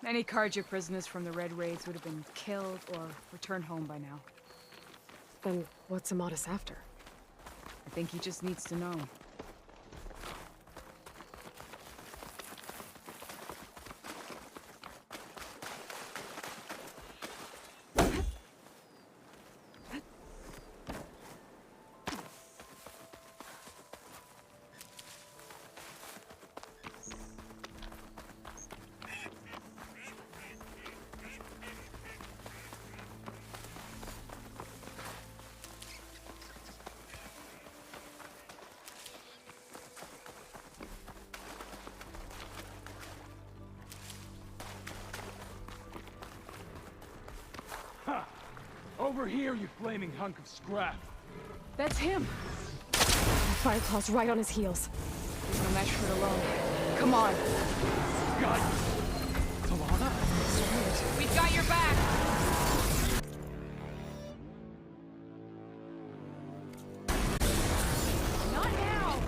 Any Carja prisoners from the Red Raids would have been killed or returned home by now. Then what's Amatis after? I think he just needs to know. Over here, you flaming hunk of scrap! That's him! Fireclaw's right on his heels. There's no match for it alone. Come on! Got you! Talana? We've got your back! Not now!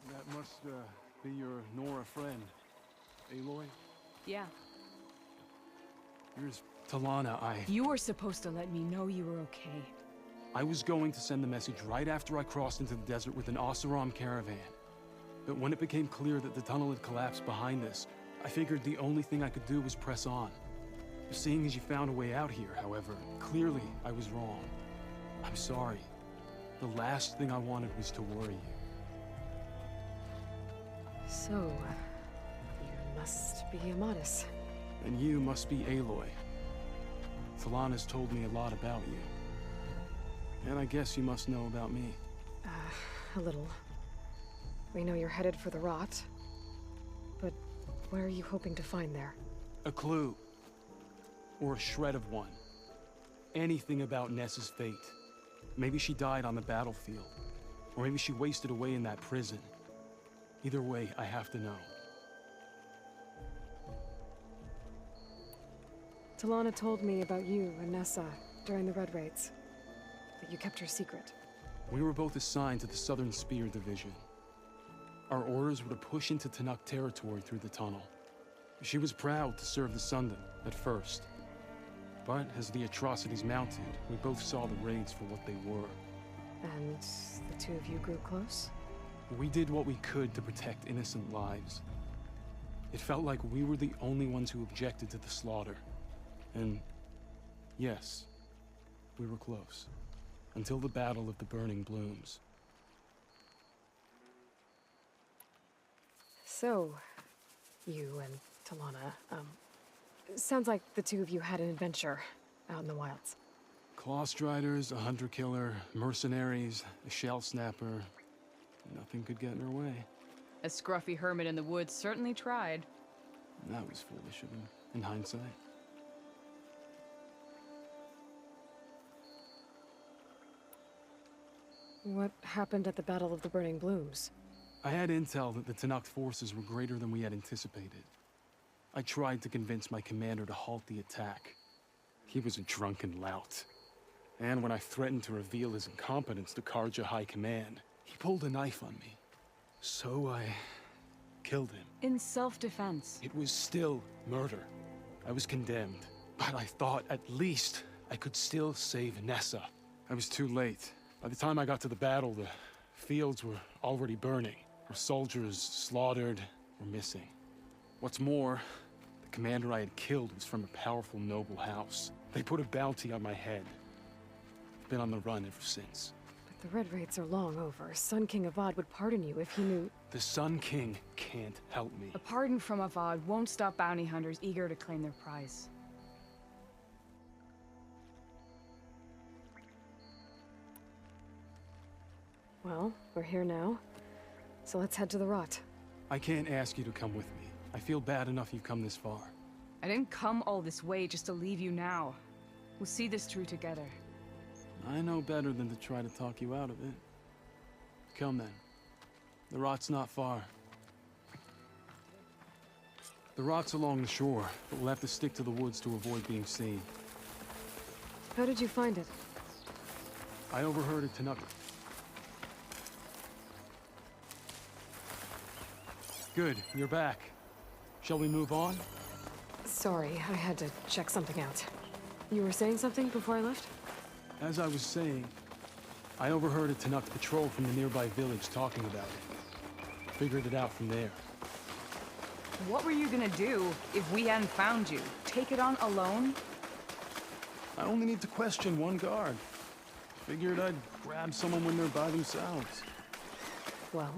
That must, be your Nora friend. Aloy? Yeah. Here's Talana. You were supposed to let me know you were okay. I was going to send the message right after I crossed into the desert with an Oseram caravan. But when it became clear that the tunnel had collapsed behind us, I figured the only thing I could do was press on. Seeing as you found a way out here, however, clearly I was wrong. I'm sorry. The last thing I wanted was to worry you. So, you must be Amatis. And you must be Aloy. Talana's told me a lot about you. And I guess you must know about me. A little. We know you're headed for the rot. But what are you hoping to find there? A clue. Or a shred of one. Anything about Ness's fate. Maybe she died on the battlefield. Or maybe she wasted away in that prison. Either way, I have to know. Talana told me about you and Nessa during the Red Raids. But you kept her secret. We were both assigned to the Southern Spear Division. Our orders were to push into Tanuk territory through the tunnel. She was proud to serve the Sundom at first. But as the atrocities mounted, we both saw the raids for what they were. And the two of you grew close? We did what we could to protect innocent lives. It felt like we were the only ones who objected to the slaughter. And yes, we were close. Until the Battle of the Burning Blooms. So, you and Talana, sounds like the two of you had an adventure out in the wilds. Claw striders, a hunter-killer, mercenaries, a shell snapper. Nothing could get in her way. A scruffy hermit in the woods certainly tried. That was foolish of him, in hindsight. What happened at the Battle of the Burning Blooms? I had intel that the Tanakh forces were greater than we had anticipated. I tried to convince my commander to halt the attack. He was a drunken lout. And when I threatened to reveal his incompetence to Karja High Command, he pulled a knife on me. So I killed him. In self-defense. It was still murder. I was condemned. But I thought at least I could still save Nessa. I was too late. By the time I got to the battle, the fields were already burning. Our soldiers slaughtered or missing. What's more, the commander I had killed was from a powerful noble house. They put a bounty on my head. I've been on the run ever since. But the Red Raids are long over. Sun King Avad would pardon you if he knew... The Sun King can't help me. A pardon from Avad won't stop bounty hunters eager to claim their prize. Well, we're here now. So let's head to the Rot. I can't ask you to come with me. I feel bad enough you've come this far. I didn't come all this way just to leave you now. We'll see this through together. I know better than to try to talk you out of it. Come then. The Rot's not far. The Rot's along the shore, but we'll have to stick to the woods to avoid being seen. How did you find it? I overheard it tonight. Good, you're back. Shall we move on? Sorry, I had to check something out. You were saying something before I left? As I was saying, I overheard a Tanakh patrol from the nearby village talking about it. Figured it out from there. What were you gonna do if we hadn't found you? Take it on alone? I only need to question one guard. Figured I'd grab someone when they're by themselves. Well...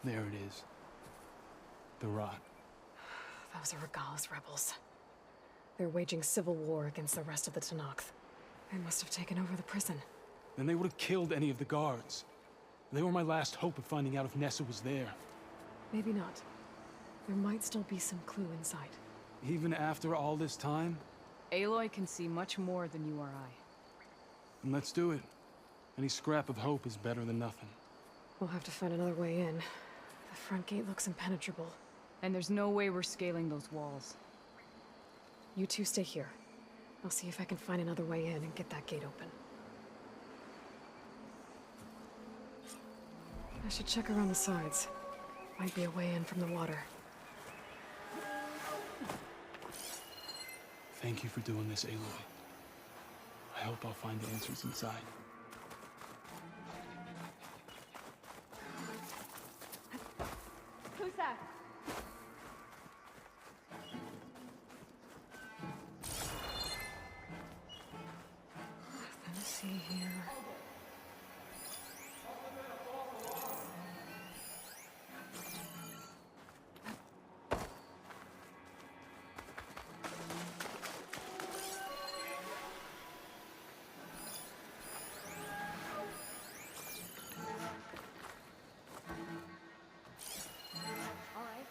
There it is. The Rot. Those are Regal's rebels. They're waging civil war against the rest of the Tanakh. They must have taken over the prison. Then they would have killed any of the guards. They were my last hope of finding out if Nessa was there. Maybe not. There might still be some clue inside. Even after all this time? Aloy can see much more than you or I. Then let's do it. Any scrap of hope is better than nothing. We'll have to find another way in. The front gate looks impenetrable. And there's no way we're scaling those walls. You two stay here. I'll see if I can find another way in and get that gate open. I should check around the sides. Might be a way in from the water. Thank you for doing this, Aloy. I hope I'll find the answers inside. Who's that? Nothing to see here. All right.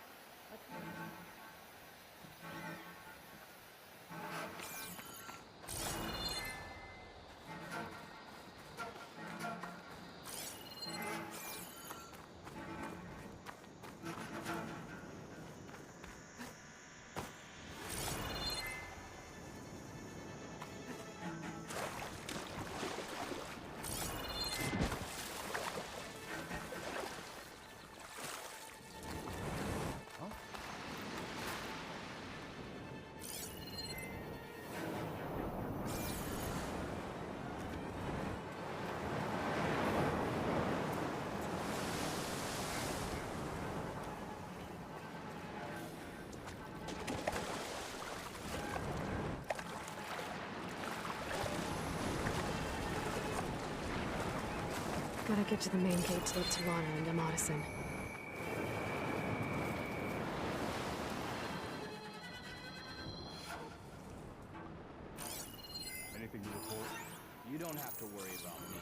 gotta get to the main gate to let Talana and Amatis in. Anything to report? You don't have to worry about me.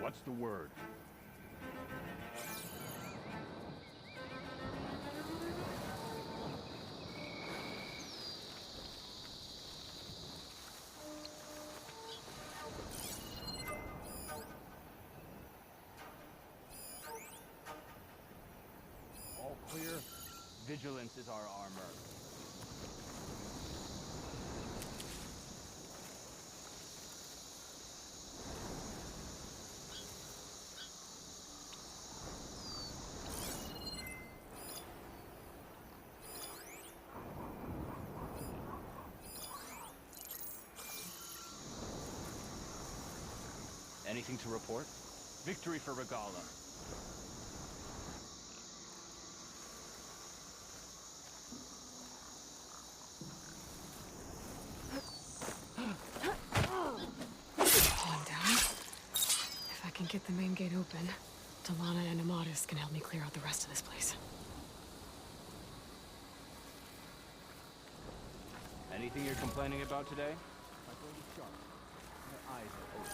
What's the word? All clear. Vigilance is our armor. Anything to report? Victory for Regala. Calm down. If I can get the main gate open, Talana and Amatis can help me clear out the rest of this place. Anything you're complaining about today? My brain is sharp. My eyes are open.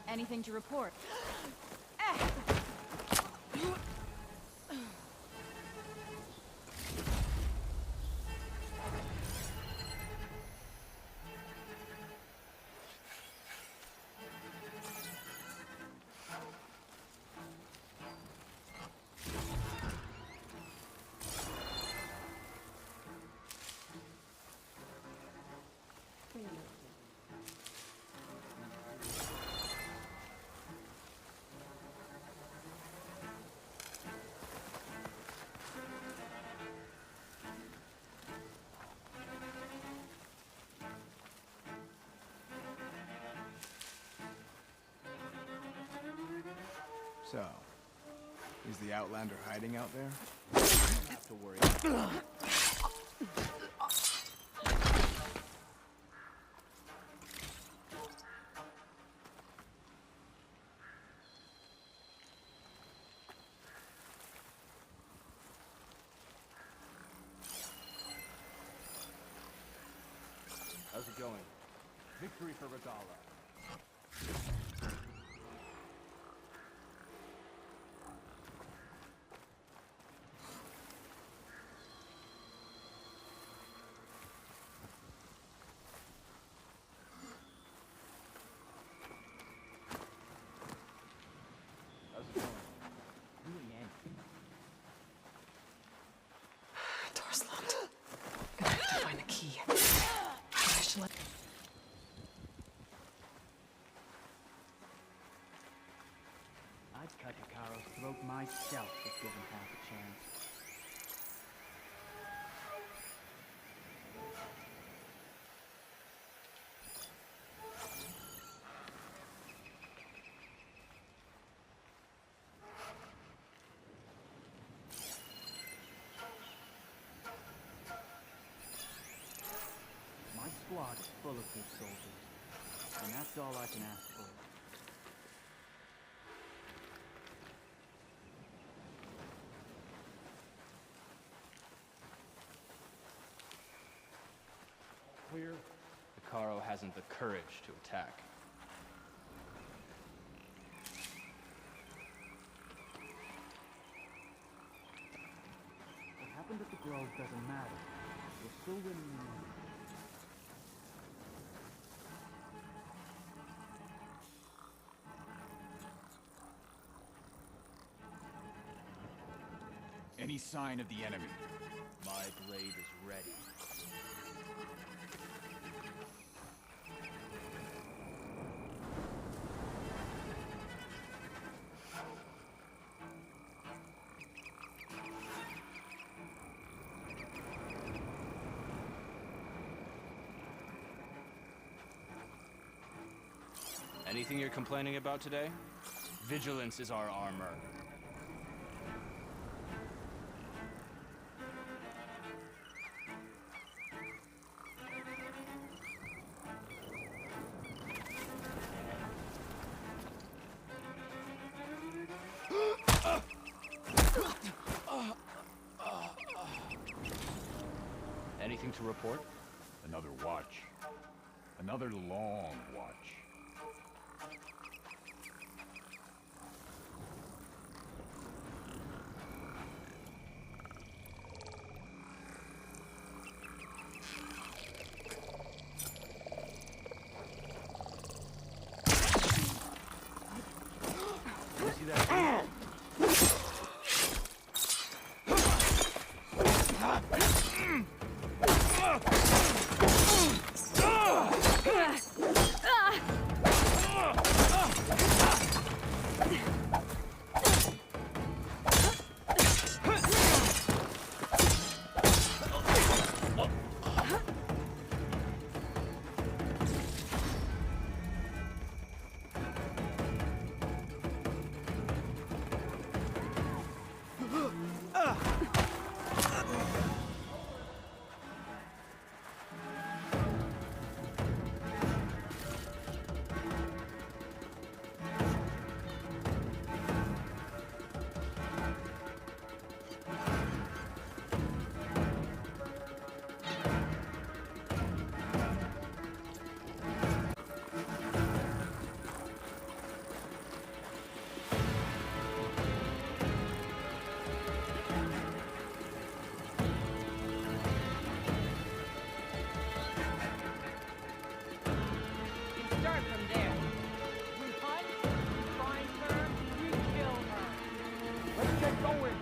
Anything to report? So, is the Outlander hiding out there? You don't have to worry. How's it going? Victory for Regala. How's it going? Really angry. Door's locked. Gonna have to find the key. I should let... I'd cut Hikaru's throat myself if given half a chance. My squad is full of good soldiers, and that's all I can ask for. clear? The Caro hasn't the courage to attack. What happened at the Grove doesn't matter. We're still winning the moment. Any sign of the enemy? My blade is ready. Anything you're complaining about today? Vigilance is our armor. Anything to report? Another watch. Another long watch. You see that? Start from there. We hunt, find her, we kill her. Let's get going!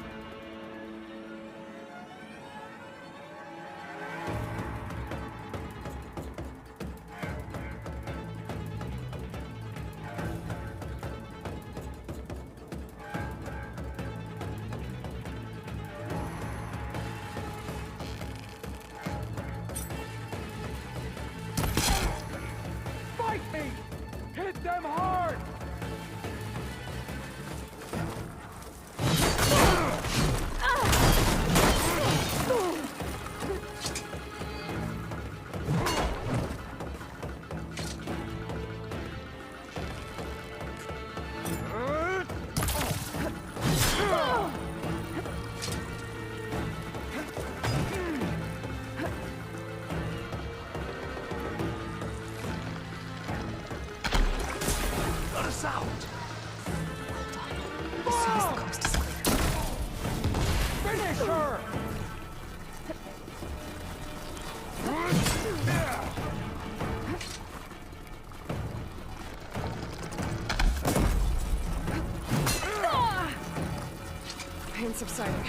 Fight me! Hit them hard! Let us out! Hold on. As soon as the coast is clear. Finish her! Pain subsiding.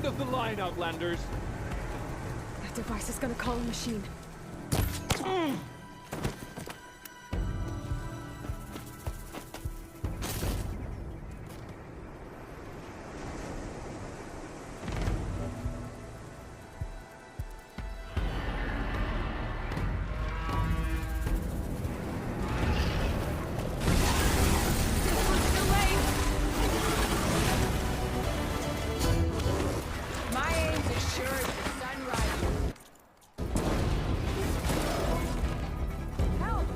End of the line, Outlanders! That device is gonna call a machine. My aim's as sure as the sun rises. Help!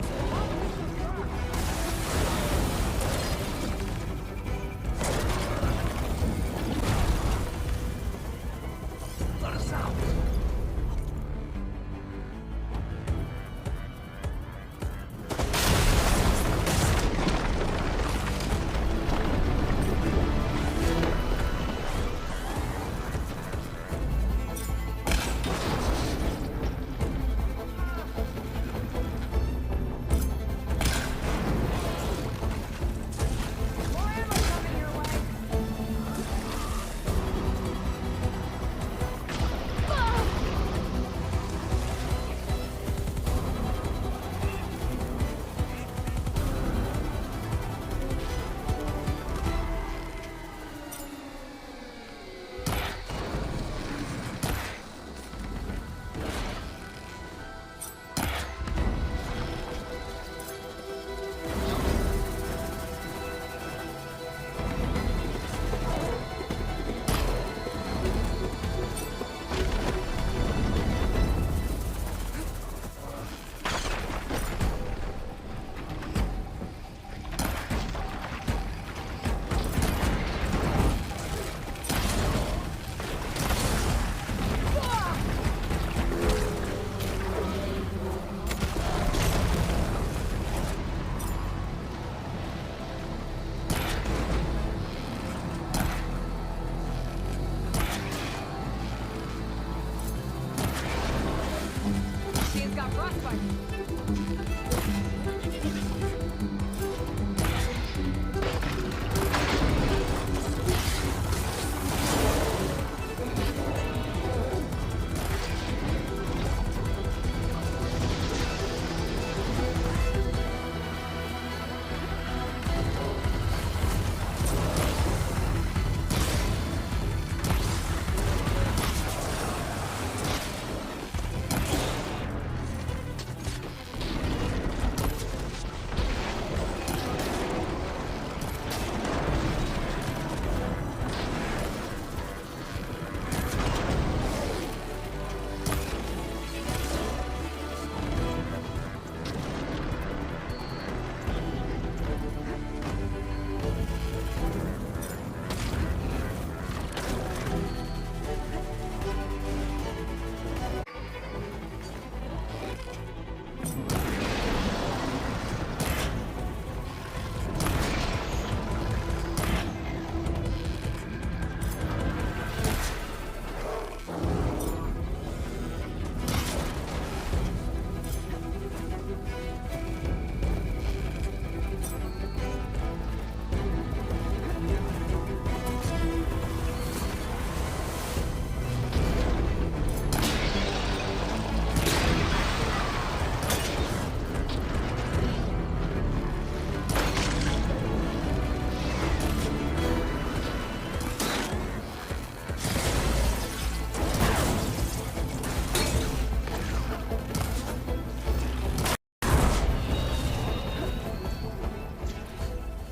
Let us out! More ammo coming your way. She's got frostbite.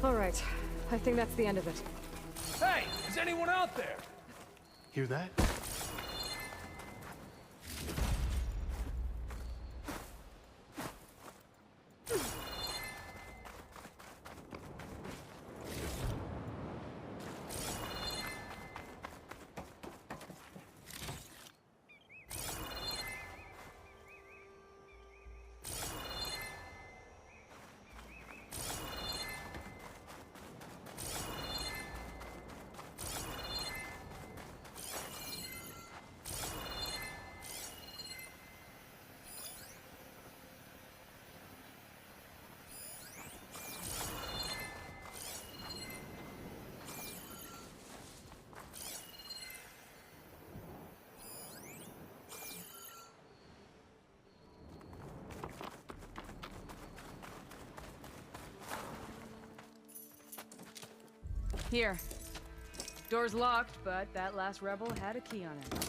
All right. I think that's the end of it. Hey, is anyone out there? Hear that? Here. Door's locked, but that last rebel had a key on it.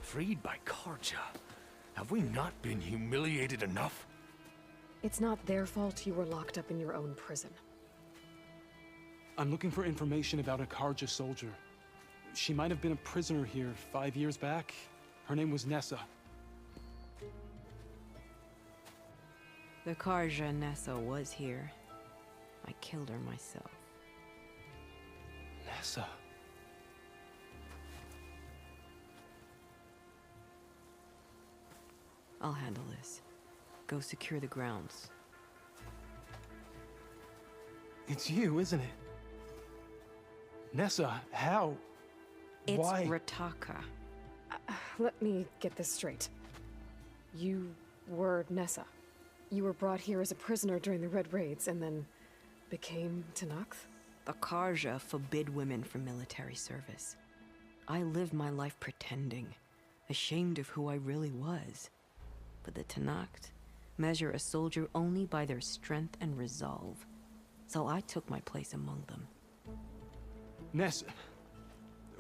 Freed by Karja. Have we not been humiliated enough? It's not their fault you were locked up in your own prison. I'm looking for information about a Karja soldier. She might have been a prisoner here 5 years back. Her name was Nessa. The Karja Nessa was here. I killed her myself. Nessa. I'll handle this. Go secure the grounds. It's you, isn't it? Nessa, how? It's Why? Rataka. Let me get this straight. You were Nessa. You were brought here as a prisoner during the Red Raids and then became Tenakth? The Karja forbid women from military service. I lived my life pretending, ashamed of who I really was. But the Tenakth measure a soldier only by their strength and resolve. So I took my place among them. Nessa.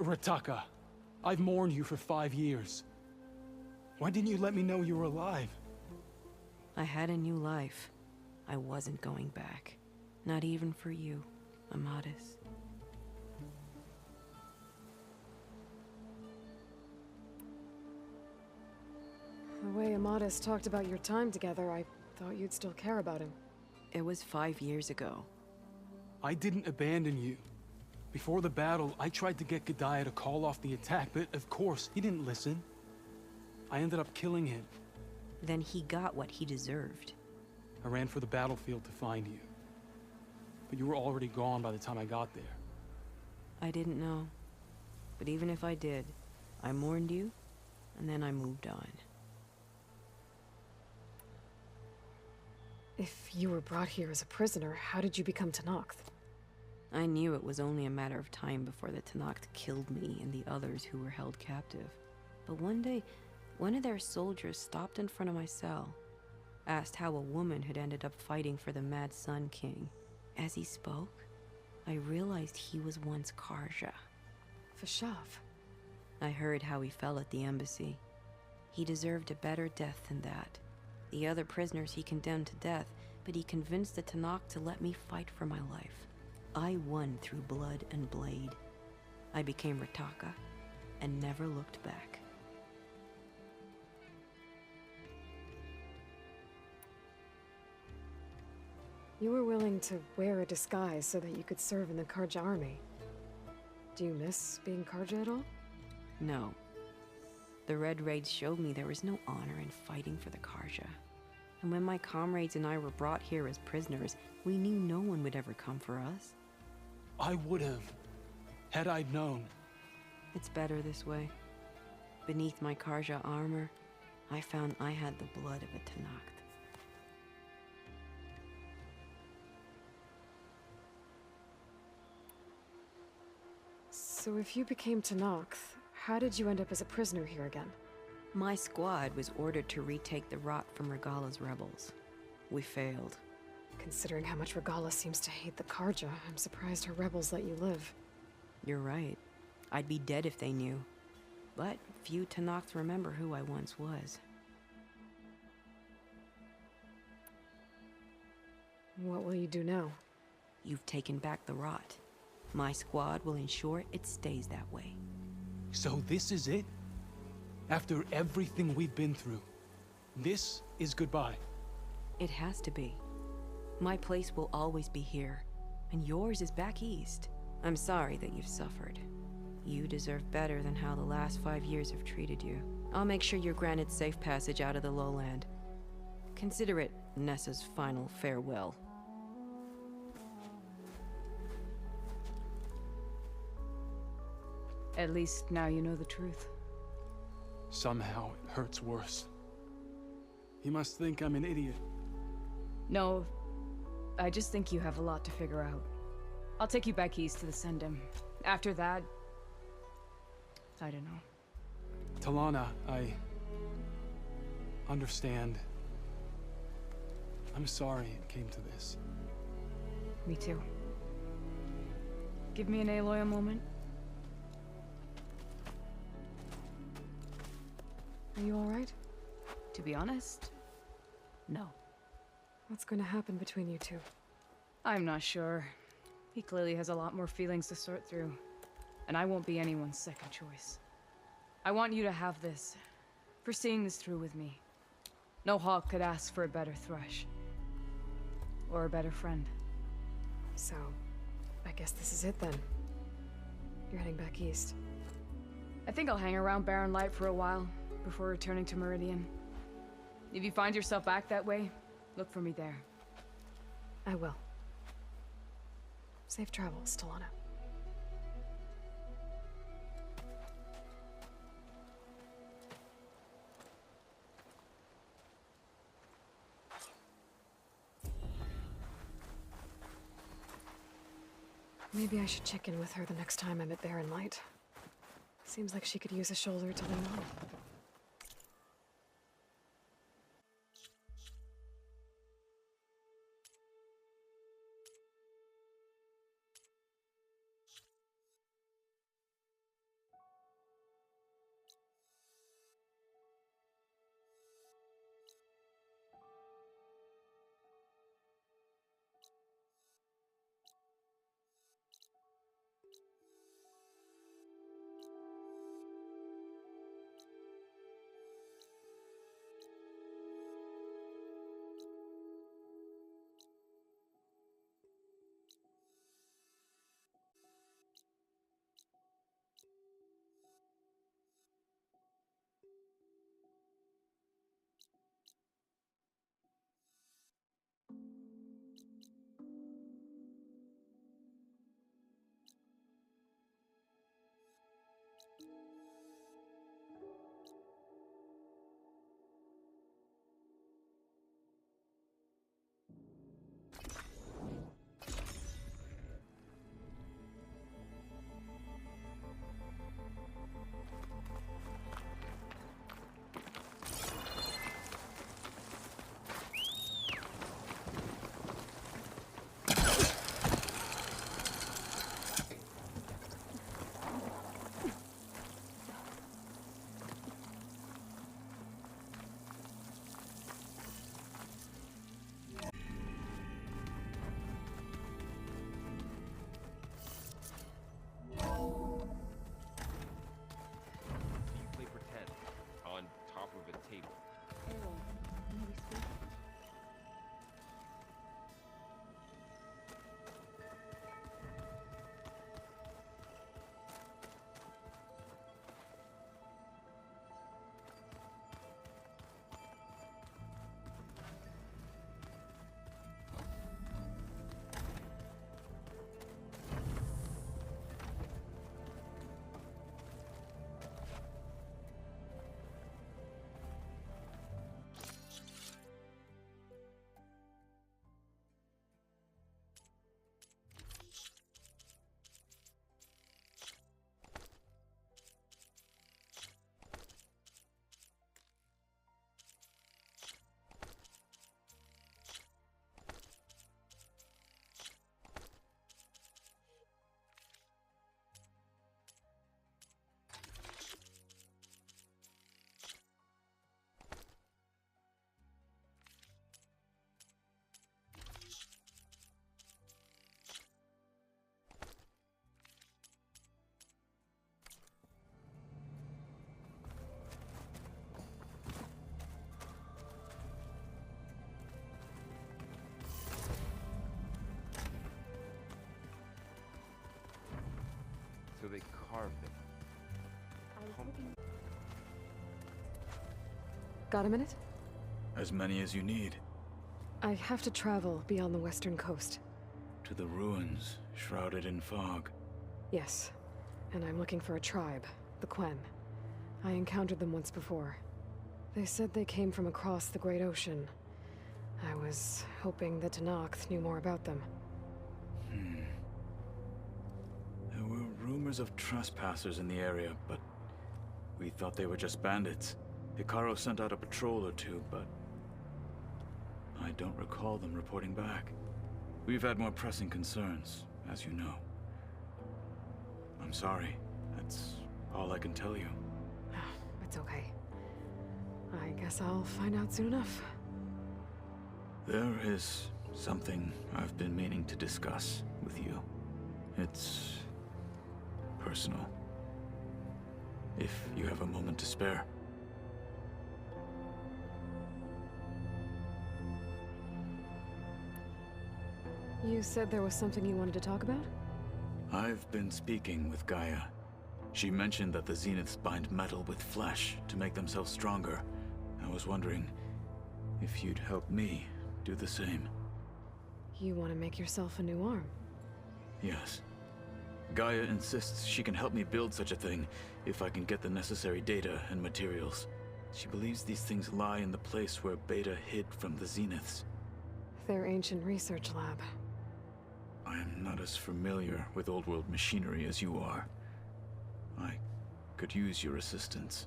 Rataka. I've mourned you for 5 years. Why didn't you let me know you were alive? I had a new life. I wasn't going back. Not even for you, Amadis. The way Amadis talked about your time together, I thought you'd still care about him. It was 5 years ago. I didn't abandon you. Before the battle, I tried to get G'daiah to call off the attack, but of course, he didn't listen. I ended up killing him. Then he got what he deserved. I ran for the battlefield to find you. But you were already gone by the time I got there. I didn't know. But even if I did, I mourned you, and then I moved on. If you were brought here as a prisoner, how did you become Tenakth? I knew it was only a matter of time before the Tenakth killed me and the others who were held captive. But one day, one of their soldiers stopped in front of my cell, asked how a woman had ended up fighting for the Mad Sun King. As he spoke, I realized he was once Karja. Vashav. I heard how he fell at the embassy. He deserved a better death than that. The other prisoners he condemned to death, but he convinced the Tenakth to let me fight for my life. I won through blood and blade. I became Rataka and never looked back. You were willing to wear a disguise so that you could serve in the Karja army. Do you miss being Karja at all? No. The Red Raids showed me there was no honor in fighting for the Karja. And when my comrades and I were brought here as prisoners, we knew no one would ever come for us. I would have, had I known. It's better this way. Beneath my Karja armor, I found I had the blood of a Tenakth. So if you became Tenakth, how did you end up as a prisoner here again? My squad was ordered to retake the Rot from Regala's rebels. We failed. Considering how much Regala seems to hate the Karja, I'm surprised her rebels let you live. You're right. I'd be dead if they knew. But few Tenakth remember who I once was. What will you do now? You've taken back the Rot. My squad will ensure it stays that way. So this is it? After everything we've been through, this is goodbye. It has to be. My place will always be here, and yours is back east. I'm sorry that you've suffered. You deserve better than how the last 5 years have treated you. I'll make sure you're granted safe passage out of the lowland. Consider it Nessa's final farewell. At least now you know the truth. Somehow it hurts worse. He must think I'm an idiot. No, I just think you have a lot to figure out. I'll take you back east to the Sendem. After that, I don't know. Talana, I understand. I'm sorry it came to this. Me too. Give me an Aloy a moment. Are you alright? To be honest, no. What's going to happen between you two? I'm not sure. He clearly has a lot more feelings to sort through. And I won't be anyone's second choice. I want you to have this, for seeing this through with me. No hawk could ask for a better thrush. Or a better friend. So, I guess this is it then. You're heading back east. I think I'll hang around Barren Light for a while, before returning to Meridian. If you find yourself back that way, look for me there. I will. Safe travels, Talana. Maybe I should check in with her the next time I'm at Barren Light. Seems like she could use a shoulder to lean on. So they carved them. Got a minute? As many as you need. I have to travel beyond the western coast. To the ruins, shrouded in fog. Yes, and I'm looking for a tribe, the Quen. I encountered them once before. They said they came from across the Great Ocean. I was hoping that Tenakth knew more about them. There were rumors of trespassers in the area, but we thought they were just bandits. Hikaru sent out a patrol or two, but I don't recall them reporting back. We've had more pressing concerns, as you know. I'm sorry. That's all I can tell you. It's okay. I guess I'll find out soon enough. There is something I've been meaning to discuss with you. It's personal. If you have a moment to spare. You said there was something you wanted to talk about? I've been speaking with Gaia. She mentioned that the Zeniths bind metal with flesh to make themselves stronger. I was wondering if you'd help me do the same. You want to make yourself a new arm? Yes. Gaia insists she can help me build such a thing if I can get the necessary data and materials. She believes these things lie in the place where Beta hid from the Zeniths. Their ancient research lab. I am not as familiar with old-world machinery as you are. I could use your assistance.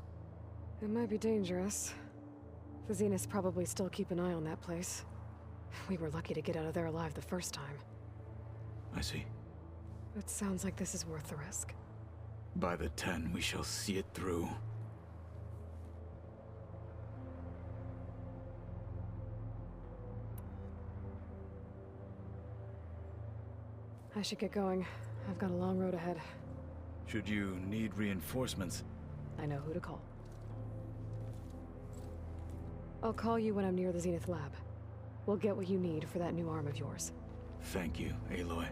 It might be dangerous. The Zeniths probably still keep an eye on that place. We were lucky to get out of there alive the first time. I see. It sounds like this is worth the risk. By the 10, we shall see it through. I should get going. I've got a long road ahead. Should you need reinforcements? I know who to call. I'll call you when I'm near the Zenith lab. We'll get what you need for that new arm of yours. Thank you, Aloy.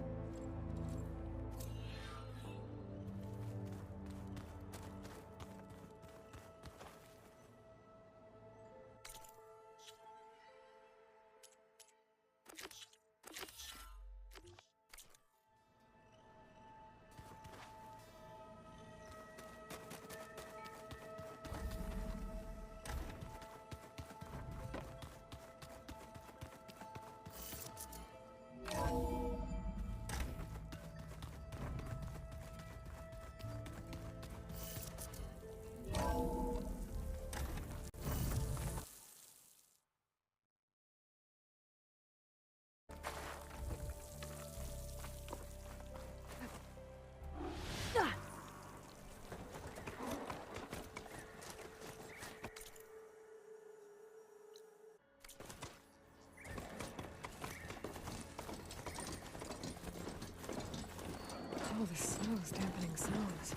Oh, the snow's dampening sounds.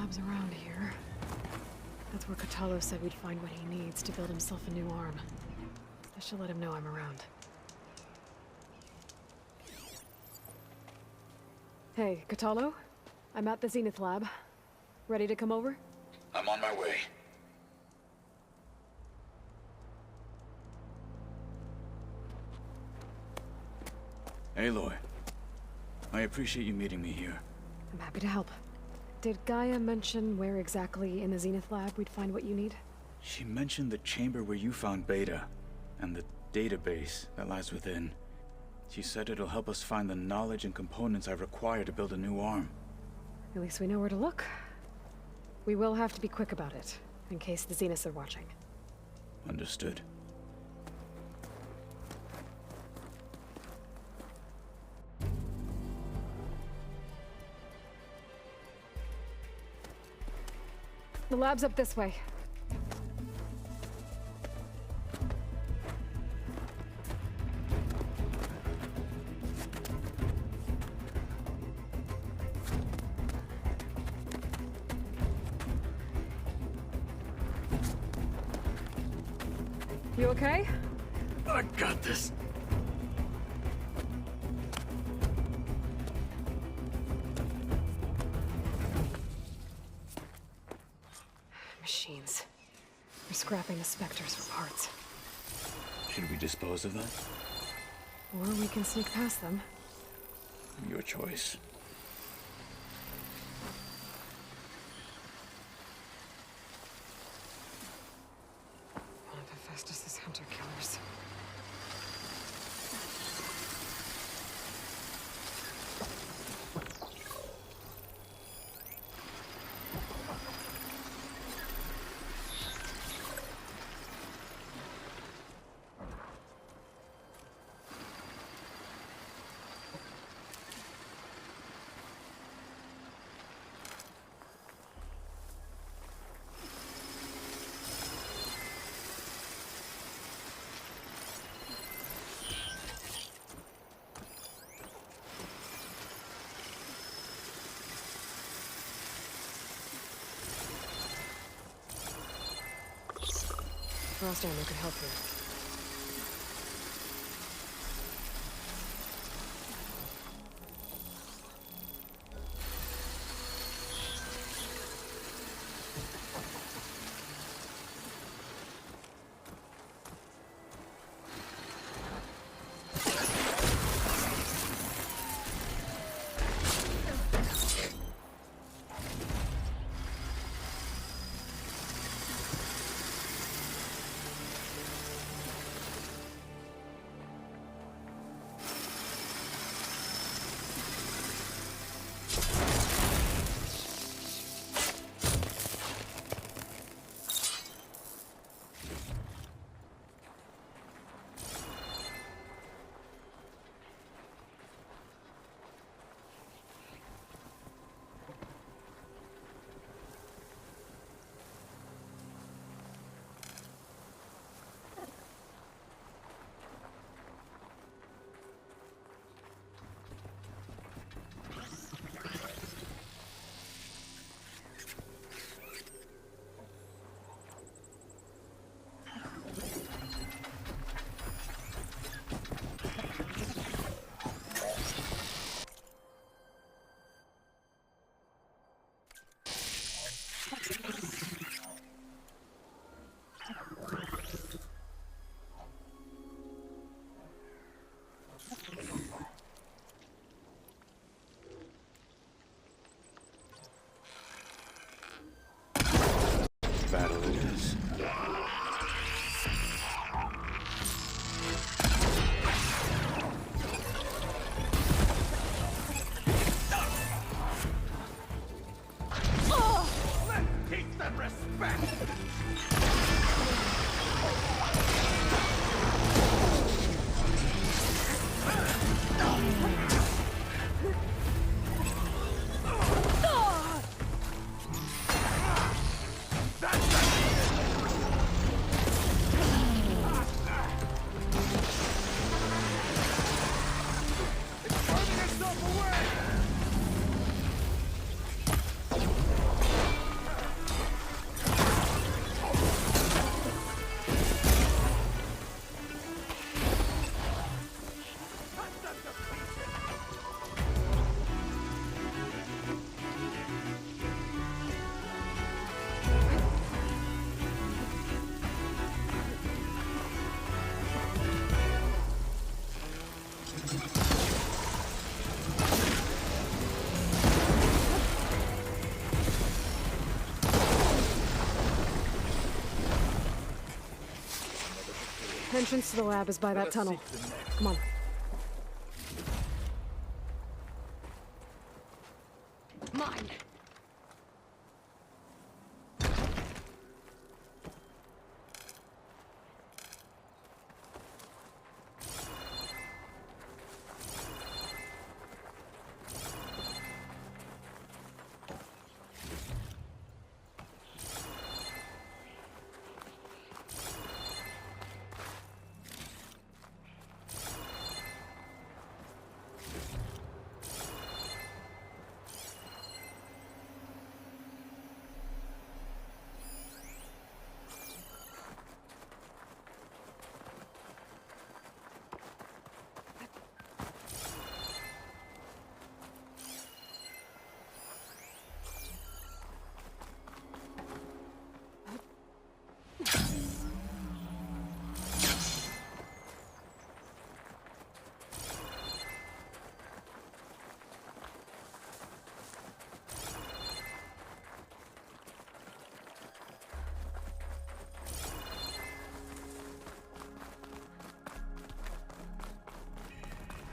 labs around here. That's where Catalo said we'd find what he needs to build himself a new arm. I should let him know I'm around. Hey, Catalo? I'm at the Zenith lab. Ready to come over? I'm on my way. Aloy, I appreciate you meeting me here. I'm happy to help. Did Gaia mention where exactly in the Zenith lab we'd find what you need? She mentioned the chamber where you found Beta, and the database that lies within. She said it'll help us find the knowledge and components I require to build a new arm. At least we know where to look. We will have to be quick about it, in case the Zeniths are watching. Understood. The lab's up this way. You okay? I got this. Machines. We're scrapping the Spectres for parts. Should we dispose of them? Or we can sneak past them. Your choice. One of Hephaestus's hunter-killers. Frost ammo could help here. Entrance to the lab is by that tunnel. Come on. Mine!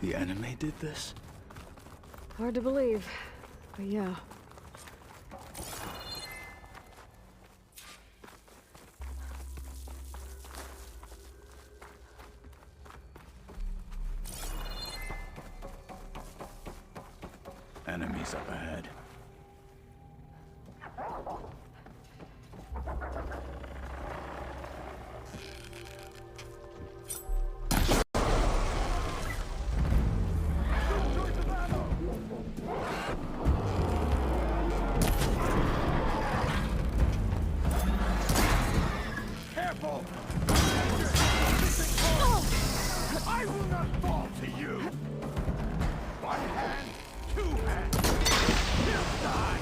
The enemy did this? Hard to believe, but yeah. Enemies up ahead. I will not fall to you! One hand, two hands! He'll die!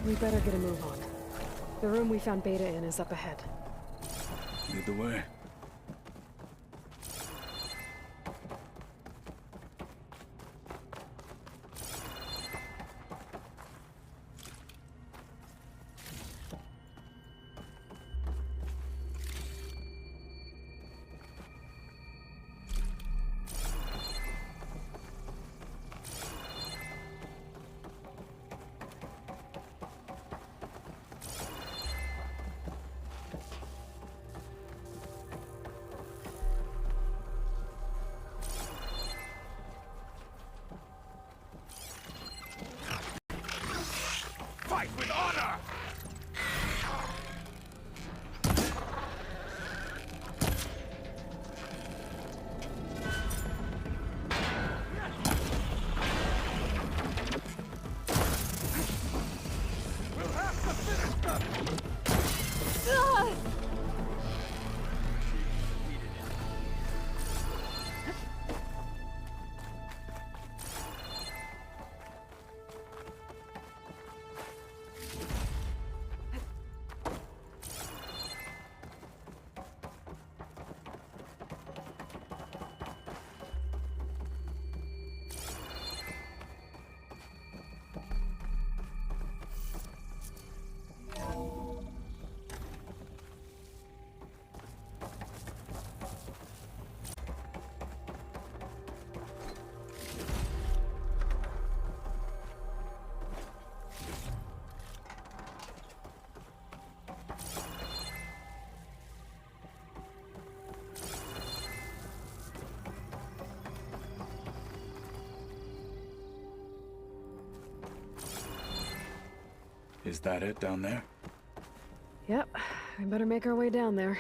We better get a move on. The room we found Beta in is up ahead. Lead the way. Fight with honor! We'll have to finish them! Is that it down there? Yep, we better make our way down there.